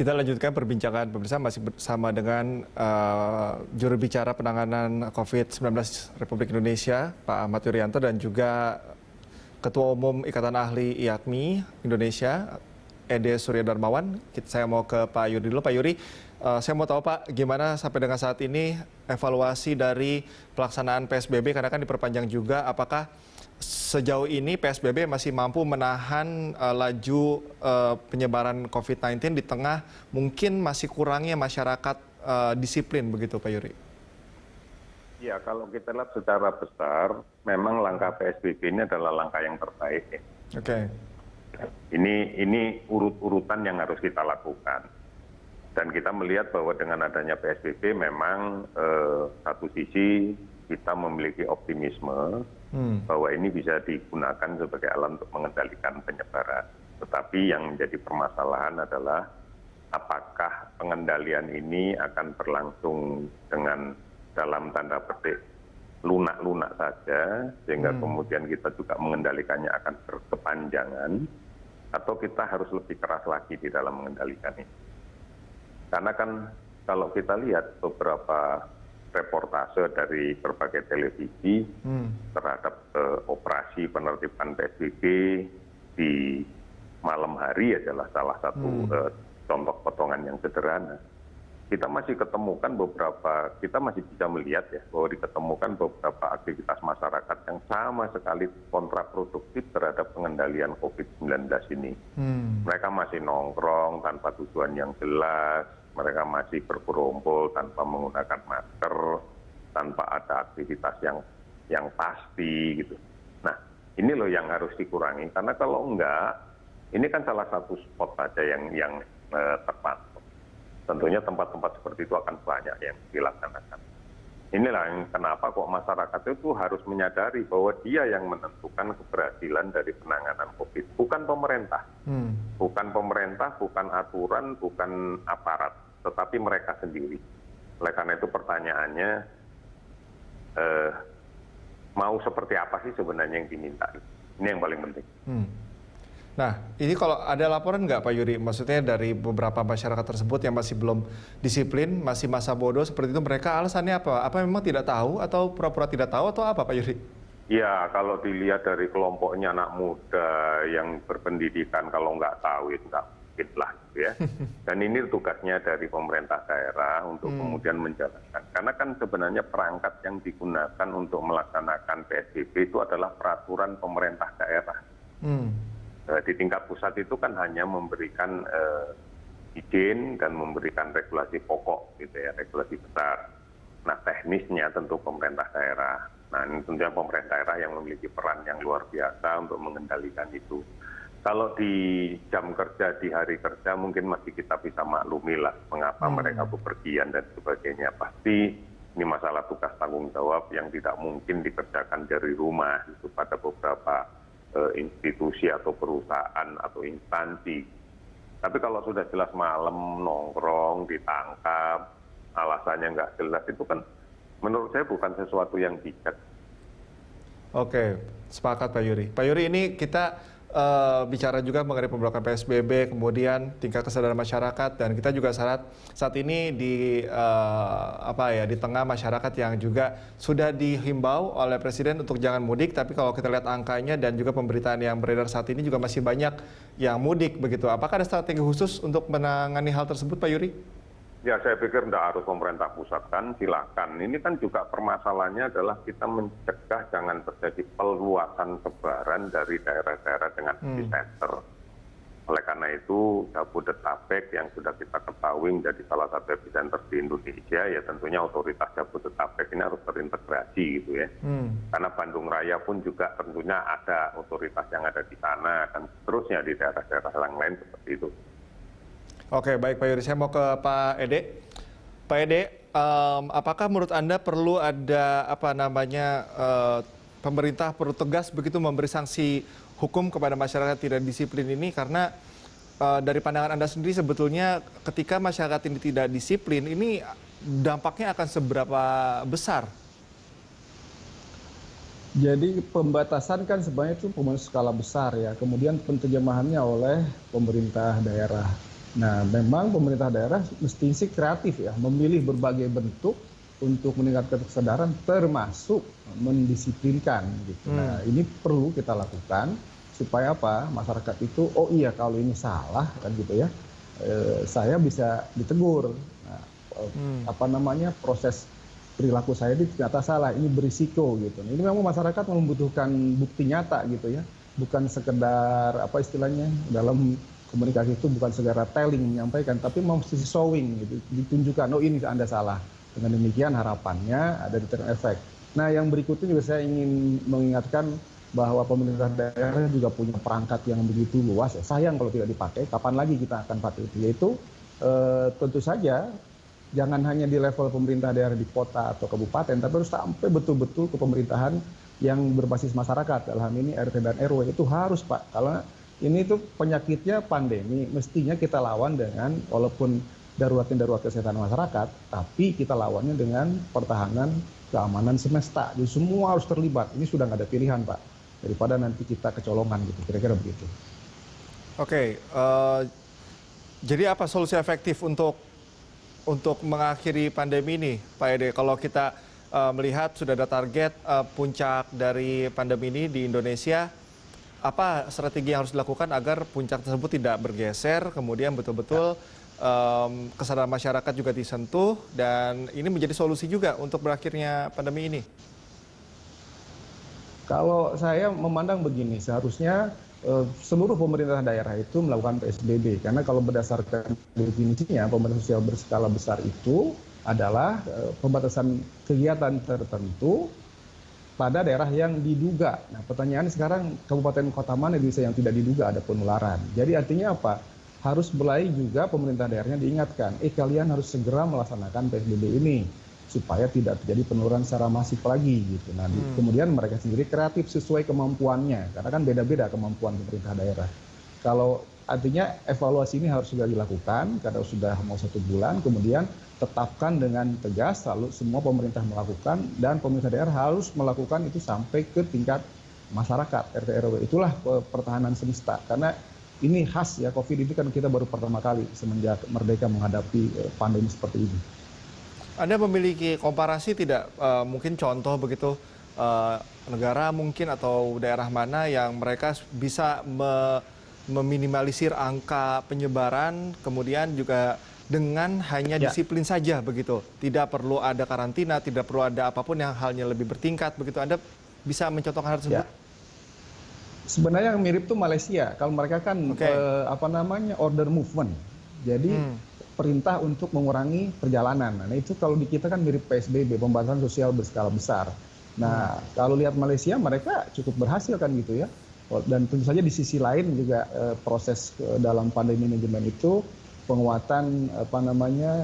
Kita lanjutkan perbincangan pemirsa masih bersama dengan juru bicara penanganan COVID-19 Republik Indonesia, Pak Ahmad Yuryanto, dan juga Ketua Umum Ikatan Ahli IAKMI Indonesia, Ede Surya Darmawan. Saya mau ke Pak Yuri dulu. Pak Yuri, saya mau tahu Pak, gimana sampai dengan saat ini evaluasi dari pelaksanaan PSBB, karena kan diperpanjang juga, apakah sejauh ini PSBB masih mampu menahan laju penyebaran COVID-19 di tengah mungkin masih kurangnya masyarakat disiplin begitu Pak Yuri? Ya, kalau kita lihat secara besar, memang langkah PSBB ini adalah langkah yang terbaik. Ya. Oke. Ini urut-urutan yang harus kita lakukan. Dan kita melihat bahwa dengan adanya PSBB memang satu sisi kita memiliki optimisme bahwa ini bisa digunakan sebagai alat untuk mengendalikan penyebaran. Tetapi yang menjadi permasalahan adalah apakah pengendalian ini akan berlangsung dengan dalam tanda petik lunak-lunak saja, sehingga kemudian kita juga mengendalikannya akan berkepanjangan, atau kita harus lebih keras lagi di dalam mengendalikan ini. Karena kan kalau kita lihat beberapa reportase dari berbagai televisi terhadap operasi penertiban PSBB di malam hari adalah salah satu contoh potongan yang sederhana. Kita masih bisa melihat ya bahwa diketemukan beberapa aktivitas masyarakat yang sama sekali kontraproduktif terhadap pengendalian COVID-19 ini. Mereka masih nongkrong tanpa tujuan yang jelas, mereka masih berkumpul tanpa menggunakan masker, tanpa ada aktivitas yang pasti gitu. Nah, ini loh yang harus dikurangi, karena kalau enggak, ini kan salah satu spot saja yang tepat. Tentunya tempat-tempat seperti itu akan banyak yang dilaksanakan. Inilah yang kenapa kok masyarakat itu harus menyadari bahwa dia yang menentukan keberhasilan dari penanganan COVID. Bukan pemerintah. Bukan pemerintah, bukan aturan, bukan aparat. Tetapi mereka sendiri. Oleh karena itu pertanyaannya, mau seperti apa sih sebenarnya yang diminta? Ini yang paling penting. Nah, ini kalau ada laporan nggak Pak Yuri? Maksudnya dari beberapa masyarakat tersebut yang masih belum disiplin, masih masa bodoh seperti itu, mereka alasannya apa? Apa memang tidak tahu atau pura-pura tidak tahu atau apa Pak Yuri? Ya, kalau dilihat dari kelompoknya anak muda yang berpendidikan, kalau nggak tahu itu nggak mungkin lah gitu ya. Dan ini tugasnya dari pemerintah daerah untuk kemudian menjalankan. Karena kan sebenarnya perangkat yang digunakan untuk melaksanakan PSBB itu adalah peraturan pemerintah daerah. Di tingkat pusat itu kan hanya memberikan izin dan memberikan regulasi pokok gitu ya, regulasi besar. Nah, teknisnya tentu pemerintah daerah. Nah, ini tentunya pemerintah daerah yang memiliki peran yang luar biasa untuk mengendalikan itu. Kalau di jam kerja, di hari kerja mungkin masih kita bisa maklumi lah mengapa mereka bepergian dan sebagainya. Pasti ini masalah tugas tanggung jawab yang tidak mungkin dikerjakan dari rumah itu pada beberapa institusi atau perusahaan atau instansi. Tapi kalau sudah jelas malam nongkrong, ditangkap, alasannya nggak jelas, itu kan menurut saya bukan sesuatu yang bijak. Oke, sepakat Pak Yuri. Pak Yuri, ini kita bicara juga mengenai pemberlakuan PSBB, kemudian tingkat kesadaran masyarakat, dan kita juga saat ini di tengah masyarakat yang juga sudah dihimbau oleh Presiden untuk jangan mudik, tapi kalau kita lihat angkanya dan juga pemberitaan yang beredar saat ini juga masih banyak yang mudik begitu. Apakah ada strategi khusus untuk menangani hal tersebut Pak Yuri? Ya, saya pikir tidak harus pemerintah pusat kan, silakan. Ini kan juga permasalahannya adalah kita mencegah jangan terjadi peluasan sebaran dari daerah-daerah dengan epicenter. Oleh karena itu, Jabodetabek yang sudah kita ketahui menjadi salah satu epicenter di Indonesia, ya tentunya otoritas Jabodetabek ini harus terintegrasi gitu ya. Karena Bandung Raya pun juga tentunya ada otoritas yang ada di sana, dan seterusnya di daerah-daerah yang lain seperti itu. Oke, baik Pak Yuri. Saya mau ke Pak Ede. Pak Ede, apakah menurut Anda perlu ada pemerintah perlu tegas begitu memberi sanksi hukum kepada masyarakat tidak disiplin ini? Karena dari pandangan Anda sendiri sebetulnya ketika masyarakat ini tidak disiplin, ini dampaknya akan seberapa besar? Jadi pembatasan kan sebenarnya itu skala besar ya. Kemudian penterjemahannya oleh pemerintah daerah. Nah, memang pemerintah daerah mesti sih kreatif ya, memilih berbagai bentuk untuk meningkatkan kesadaran termasuk mendisiplinkan gitu. Nah, ini perlu kita lakukan supaya apa? Masyarakat itu oh iya kalau ini salah kan gitu ya. Saya bisa ditegur. Nah, apa namanya? Proses perilaku saya ini ternyata salah, ini berisiko gitu. Ini memang masyarakat membutuhkan bukti nyata gitu ya. Bukan sekedar apa istilahnya dalam komunikasi itu bukan segera telling menyampaikan, tapi mesti showing gitu, ditunjukkan, oh ini Anda salah. Dengan demikian harapannya ada deterrent effect. Nah yang berikutnya juga saya ingin mengingatkan bahwa pemerintah daerah juga punya perangkat yang begitu luas. Sayang kalau tidak dipakai, kapan lagi kita akan pakai itu? Yaitu tentu saja jangan hanya di level pemerintah daerah di kota atau kabupaten, tapi harus sampai betul-betul ke pemerintahan yang berbasis masyarakat. Dalam ini RT dan RW itu harus Pak, kalau ini tuh penyakitnya pandemi, mestinya kita lawan dengan walaupun darurat kesehatan masyarakat, tapi kita lawannya dengan pertahanan keamanan semesta. Jadi semua harus terlibat. Ini sudah nggak ada pilihan Pak, daripada nanti kita kecolongan gitu. Kira-kira begitu. Oke, jadi apa solusi efektif untuk mengakhiri pandemi ini, Pak Ede? Kalau kita melihat sudah ada target puncak dari pandemi ini di Indonesia, apa strategi yang harus dilakukan agar puncak tersebut tidak bergeser, kemudian betul-betul kesadaran masyarakat juga disentuh, dan ini menjadi solusi juga untuk berakhirnya pandemi ini? Kalau saya memandang begini, seharusnya seluruh pemerintah daerah itu melakukan PSBB. Karena kalau berdasarkan definisinya, pembatasan sosial berskala besar itu adalah pembatasan kegiatan tertentu pada daerah yang diduga. Nah, pertanyaannya sekarang kabupaten kota mana di Indonesia yang tidak diduga ada penularan. Jadi artinya apa? Harus mulai juga pemerintah daerahnya diingatkan, kalian harus segera melaksanakan PSBB ini supaya tidak terjadi penularan secara masif lagi gitu. Nah, kemudian mereka sendiri kreatif sesuai kemampuannya, karena kan beda-beda kemampuan pemerintah daerah. Kalau artinya evaluasi ini harus sudah dilakukan, karena sudah mau 1 bulan, kemudian tetapkan dengan tegas, lalu semua pemerintah melakukan, dan pemerintah daerah harus melakukan itu sampai ke tingkat masyarakat, RT RW. Itulah pertahanan semesta, karena ini khas ya, COVID ini kan kita baru pertama kali semenjak merdeka menghadapi pandemi seperti ini. Anda memiliki komparasi tidak, mungkin contoh begitu, negara mungkin atau daerah mana yang mereka bisa meminimalisir angka penyebaran, kemudian juga dengan hanya disiplin saja begitu, tidak perlu ada karantina, tidak perlu ada apapun yang halnya lebih bertingkat begitu. Anda bisa mencontohkan hal tersebut? Sebenarnya yang mirip tuh Malaysia. Kalau mereka kan order movement. Jadi perintah untuk mengurangi perjalanan. Nah itu kalau di kita kan mirip PSBB, pembatasan sosial berskala besar. Nah kalau lihat Malaysia mereka cukup berhasil kan gitu ya. Dan tentu saja di sisi lain juga proses dalam pandemi manajemen itu penguatan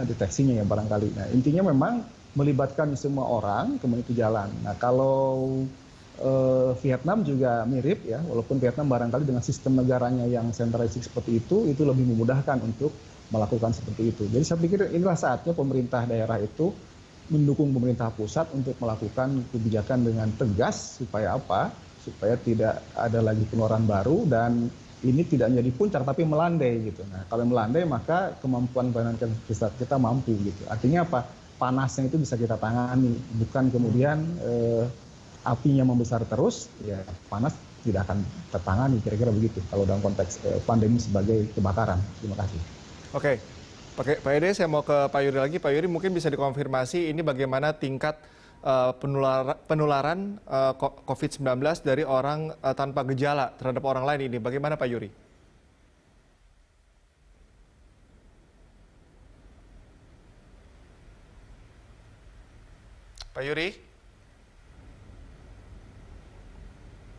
deteksinya ya barangkali. Nah intinya memang melibatkan semua orang kemudian itu jalan. Nah kalau Vietnam juga mirip ya, walaupun Vietnam barangkali dengan sistem negaranya yang sentralistik seperti itu lebih memudahkan untuk melakukan seperti itu. Jadi saya pikir inilah saatnya pemerintah daerah itu mendukung pemerintah pusat untuk melakukan kebijakan dengan tegas supaya apa? Supaya tidak ada lagi penularan baru dan ini tidak menjadi puncak tapi melandai gitu. Nah, kalau melandai maka kemampuan penanganan kita mampu gitu. Artinya apa? Panasnya itu bisa kita tangani, bukan kemudian apinya membesar terus, ya panas tidak akan tertangani, kira-kira begitu kalau dalam konteks pandemi sebagai kebakaran. Terima kasih. Oke, Pak Ede, saya mau ke Pak Yuri lagi. Pak Yuri, mungkin bisa dikonfirmasi ini bagaimana tingkat penularan COVID-19 dari orang tanpa gejala terhadap orang lain ini. Bagaimana Pak Yuri? Pak Yuri?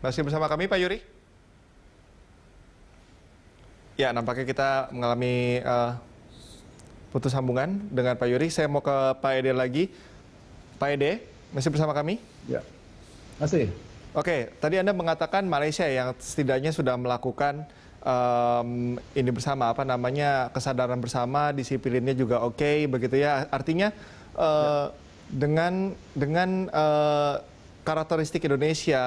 Masih bersama kami Pak Yuri? Ya, nampaknya kita mengalami putus sambungan dengan Pak Yuri. Saya mau ke Pak Ede lagi. Pak Ede, masih bersama kami? Ya, masih. Oke, tadi Anda mengatakan Malaysia yang setidaknya sudah melakukan ini bersama, kesadaran bersama, disiplinnya juga oke, begitu ya. Artinya dengan karakteristik Indonesia,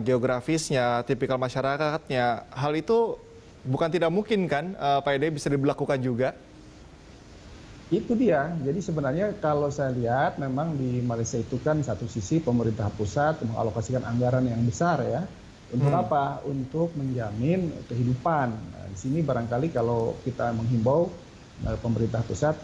geografisnya, tipikal masyarakatnya, hal itu bukan tidak mungkin kan Pak Ede bisa diberlakukan juga? Itu dia. Jadi sebenarnya kalau saya lihat memang di Malaysia itu kan satu sisi pemerintah pusat mengalokasikan anggaran yang besar ya. Untuk apa? Untuk menjamin kehidupan. Nah, di sini barangkali kalau kita menghimbau pemerintah pusat,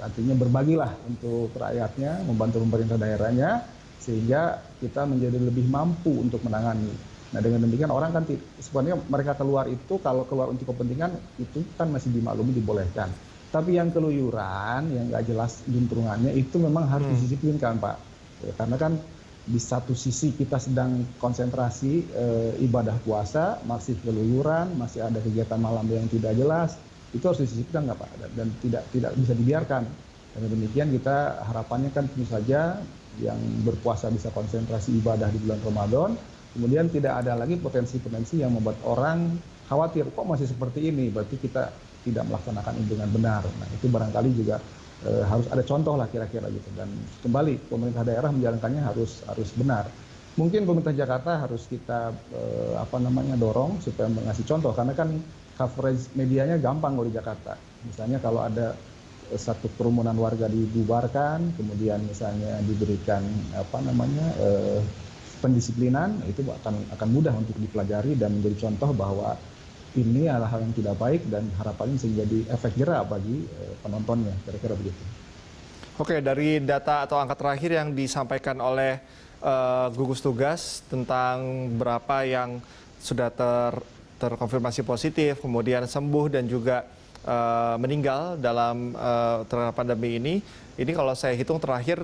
artinya berbagilah untuk rakyatnya, membantu pemerintah daerahnya, sehingga kita menjadi lebih mampu untuk menangani. Nah dengan demikian orang kan sebenarnya mereka keluar itu kalau keluar untuk kepentingan itu kan masih dimaklumi dibolehkan. Tapi yang keluyuran, yang nggak jelas juntrungannya itu memang harus disisiplinkan Pak. Ya, karena kan di satu sisi kita sedang konsentrasi ibadah puasa, masih keluyuran, masih ada kegiatan malam yang tidak jelas, itu harus disisiplinkan nggak Pak? Dan tidak bisa dibiarkan. Dan demikian kita harapannya kan tentu saja yang berpuasa bisa konsentrasi ibadah di bulan Ramadan, kemudian tidak ada lagi potensi-potensi yang membuat orang khawatir, kok masih seperti ini, berarti kita tidak melaksanakan ini dengan benar. Nah itu barangkali juga harus ada contoh lah kira-kira gitu. Dan kembali pemerintah daerah menjalankannya harus benar. Mungkin pemerintah Jakarta harus kita dorong supaya mengasih contoh, karena kan coverage medianya gampang kalau di Jakarta. Misalnya kalau ada satu kerumunan warga dibubarkan, kemudian misalnya diberikan pendisiplinan, itu akan mudah untuk dipelajari dan menjadi contoh bahwa ini adalah hal yang tidak baik dan harapannya bisa menjadi efek jera bagi penontonnya, kira-kira begitu. Oke, dari data atau angka terakhir yang disampaikan oleh gugus tugas tentang berapa yang sudah terkonfirmasi positif, kemudian sembuh dan juga meninggal dalam terhadap pandemi ini kalau saya hitung terakhir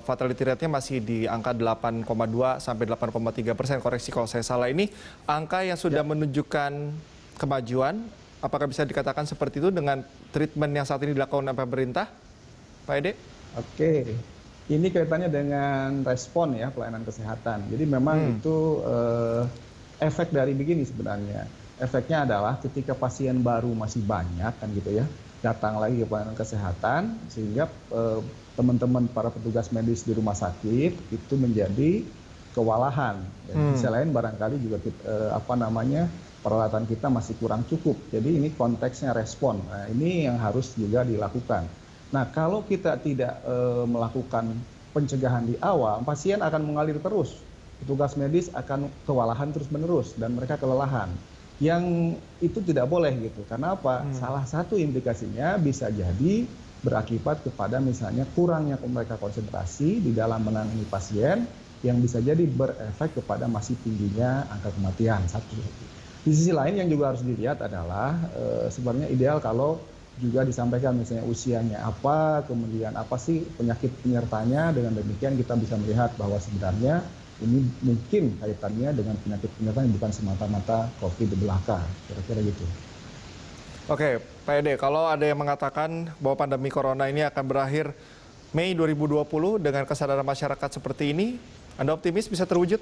fatality rate-nya masih di angka 8,2 sampai 8,3%. Koreksi kalau saya salah. Ini angka yang sudah menunjukkan kemajuan. Apakah bisa dikatakan seperti itu dengan treatment yang saat ini dilakukan oleh pemerintah, Pak Ede? Oke, ini kaitannya dengan respon ya pelayanan kesehatan. Jadi memang itu efek dari begini sebenarnya. Efeknya adalah ketika pasien baru masih banyak kan gitu ya, datang lagi ke pelayanan kesehatan, sehingga teman-teman para petugas medis di rumah sakit itu menjadi kewalahan. Dan di sisi lain barangkali juga peralatan kita masih kurang cukup. Jadi ini konteksnya respon. Nah, ini yang harus juga dilakukan. Nah, kalau kita tidak melakukan pencegahan di awal, pasien akan mengalir terus. Petugas medis akan kewalahan terus-menerus dan mereka kelelahan. Yang itu tidak boleh gitu. Karena apa? Salah satu implikasinya bisa jadi berakibat kepada misalnya kurangnya mereka konsentrasi di dalam menangani pasien yang bisa jadi berefek kepada masih tingginya angka kematian. Satu. Di sisi lain yang juga harus dilihat adalah sebenarnya ideal kalau juga disampaikan misalnya usianya apa, kemudian apa sih penyakit penyertanya, dengan demikian kita bisa melihat bahwa sebenarnya ini mungkin kaitannya dengan penyakit penyerta yang bukan semata-mata COVID di belaka, kira-kira gitu. Oke, Pak Ede, kalau ada yang mengatakan bahwa pandemi corona ini akan berakhir Mei 2020 dengan kesadaran masyarakat seperti ini, Anda optimis bisa terwujud?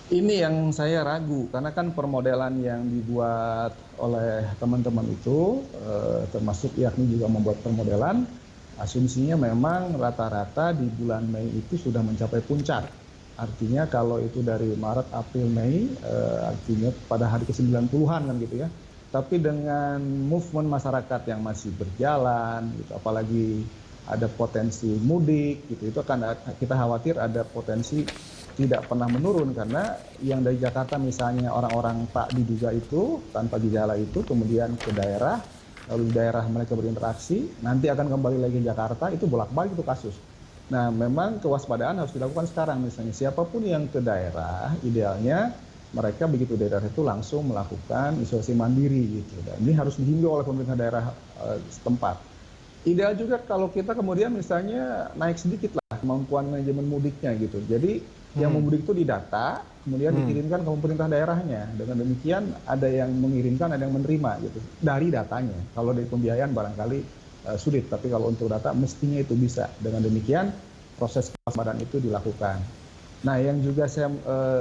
Ini yang saya ragu, karena kan permodelan yang dibuat oleh teman-teman itu, termasuk yakni juga membuat permodelan, asumsinya memang rata-rata di bulan Mei itu sudah mencapai puncak. Artinya kalau itu dari Maret, April, Mei, artinya pada hari ke-90-an kan gitu ya. Tapi dengan movement masyarakat yang masih berjalan, gitu, apalagi ada potensi mudik, gitu, itu akan kita khawatir ada potensi tidak pernah menurun, karena yang dari Jakarta misalnya orang-orang tak diduga itu tanpa gejala itu kemudian ke daerah, lalu di daerah mereka berinteraksi, nanti akan kembali lagi ke Jakarta, itu bolak-balik itu kasus. Nah memang kewaspadaan harus dilakukan sekarang, misalnya siapapun yang ke daerah idealnya mereka begitu daerah itu langsung melakukan isolasi mandiri gitu. Dan ini harus dihimbau oleh pemerintah daerah setempat. Ideal juga kalau kita kemudian misalnya naik sedikit lah kemampuan manajemen mudiknya gitu. Jadi yang memudik itu didata, kemudian dikirimkan ke pemerintah daerahnya. Dengan demikian ada yang mengirimkan, ada yang menerima gitu dari datanya. Kalau dari pembiayaan barangkali sulit, tapi kalau untuk data mestinya itu bisa. Dengan demikian proses kewaspadaan itu dilakukan. Nah yang juga saya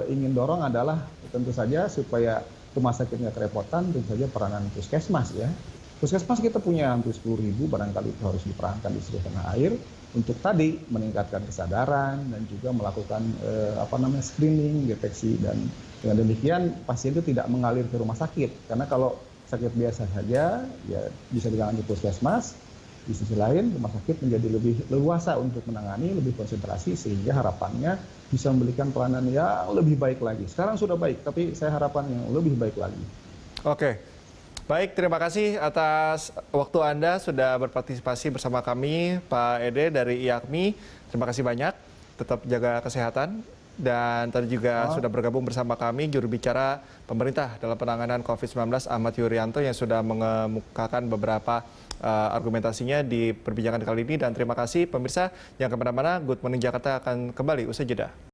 ingin dorong adalah tentu saja supaya rumah sakit nggak kerepotan, tentu saja peranan puskesmas ya. Puskesmas kita punya hampir 10.000, barangkali itu harus diperankan di seluruh tanah air untuk tadi meningkatkan kesadaran dan juga melakukan screening, deteksi dan Dengan demikian pasien itu tidak mengalir ke rumah sakit, karena kalau sakit biasa saja ya bisa ditangani puskesmas. Di sisi lain, rumah sakit menjadi lebih leluasa untuk menangani, lebih konsentrasi, sehingga harapannya bisa memberikan pelayanan yang lebih baik lagi. Sekarang sudah baik, tapi saya harapan yang lebih baik lagi. Oke, baik, terima kasih atas waktu Anda sudah berpartisipasi bersama kami, Pak Ede dari IAKMI. Terima kasih banyak, tetap jaga kesehatan. Dan tadi juga sudah bergabung bersama kami juru bicara pemerintah dalam penanganan COVID-19 Ahmad Yuryanto yang sudah mengemukakan beberapa argumentasinya di perbincangan kali ini. Dan terima kasih pemirsa yang kemana-mana, Good Morning Jakarta akan kembali usai jeda.